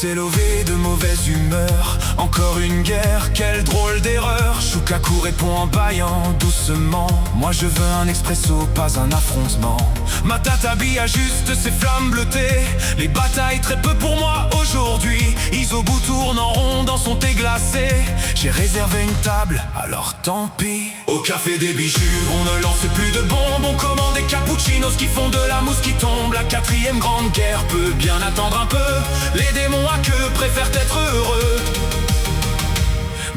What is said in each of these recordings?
s'est levé de mauvaise humeur. Encore une guerre, quelle drôle d'erreur. Shukaku répond en bâillant doucement: moi je veux un expresso, pas un affrontement. Matatabi ajuste ses flammes bleutées. Les batailles très peu pour moi aujourd'hui. Isobu tourne en rond dans son thé glacé. J'ai réservé une table, alors tant pis. Au café des bijoux, on ne lance plus de bombes. On commande des cappuccinos qui font de la mousse qui tombe. La quatrième grande guerre peut bien attendre un peu. Les démons à queue préfèrent être heureux.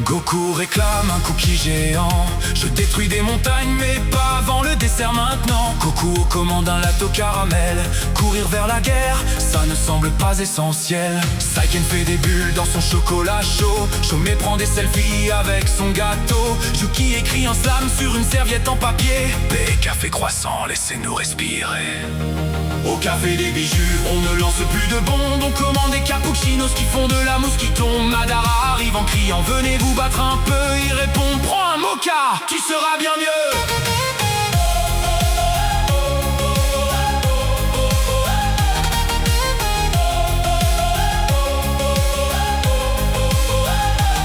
Goku réclame un cookie géant. Je détruis des montagnes mais pas avant le dessert maintenant. Goku commande un latte au caramel. Courir vers la guerre, ça ne semble pas essentiel. Saiken fait des bulles dans son chocolat chaud. Chomé prend des selfies avec son gâteau. Yuki écrit un slam sur une serviette en papier. Paix, café, croissant, laissez-nous respirer. Au café des bijoux, on ne lance plus de bombes. On commande des cappuccinos qui font de la mousse qui tombe. Madara arrive en criant: venez vous battre un peu. Il répond: prends un mocha, tu seras bien mieux.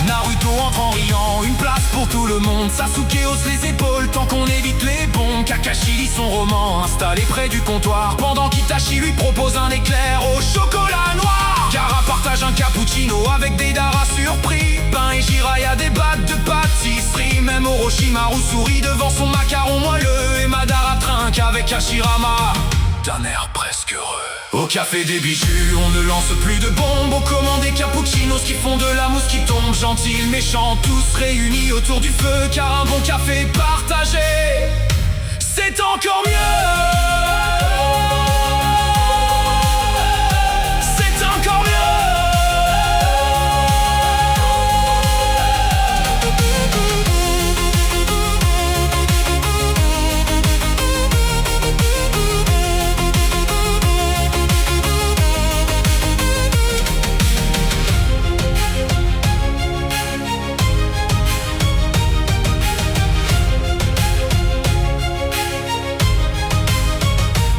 Naruto entre en riant, une place pour tout le monde. Sasuke hausse les épaules tant qu'on évite les bombes. Kakashi lit son roman installé près du comptoir, pendant qu'Itachi lui propose un éclair au chocolat noir. Kara partage un cappuccino avec des daras surpris. Pain et Jiraiya débattent de pâtisserie. Même Orochimaru sourit devant son macaron moelleux. Et Madara trinque avec Hashirama d'un air presque heureux. Au café des bijoux, on ne lance plus de bombes. On commande des cappuccinos qui font de la mousse qui tombe. Gentils, méchants, tous réunis autour du feu. Car un bon café partagé, c'est encore mieux. C'est encore mieux.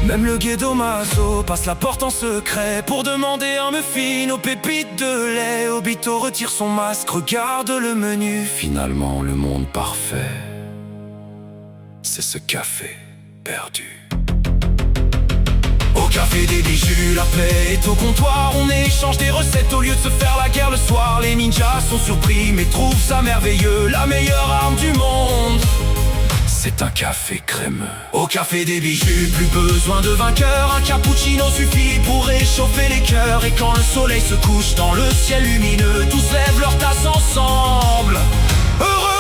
Même le Gedomazo passe la porte en secret pour demander un muffin aux pépites de lait. Obito retire son masque, regarde le menu. Finalement le monde parfait, c'est ce café perdu. Au café des bijoux, la paix est au comptoir. On échange des recettes au lieu de se faire la guerre le soir. Les ninjas sont surpris mais trouvent ça merveilleux. La meilleure arme du monde, c'est un café crémeux. Au café des bijoux, plus besoin de vainqueur. Un cappuccino suffit pour réchauffer les cœurs. Et quand le soleil se couche dans le ciel lumineux, tous lèvent leur tasse ensemble, heureux.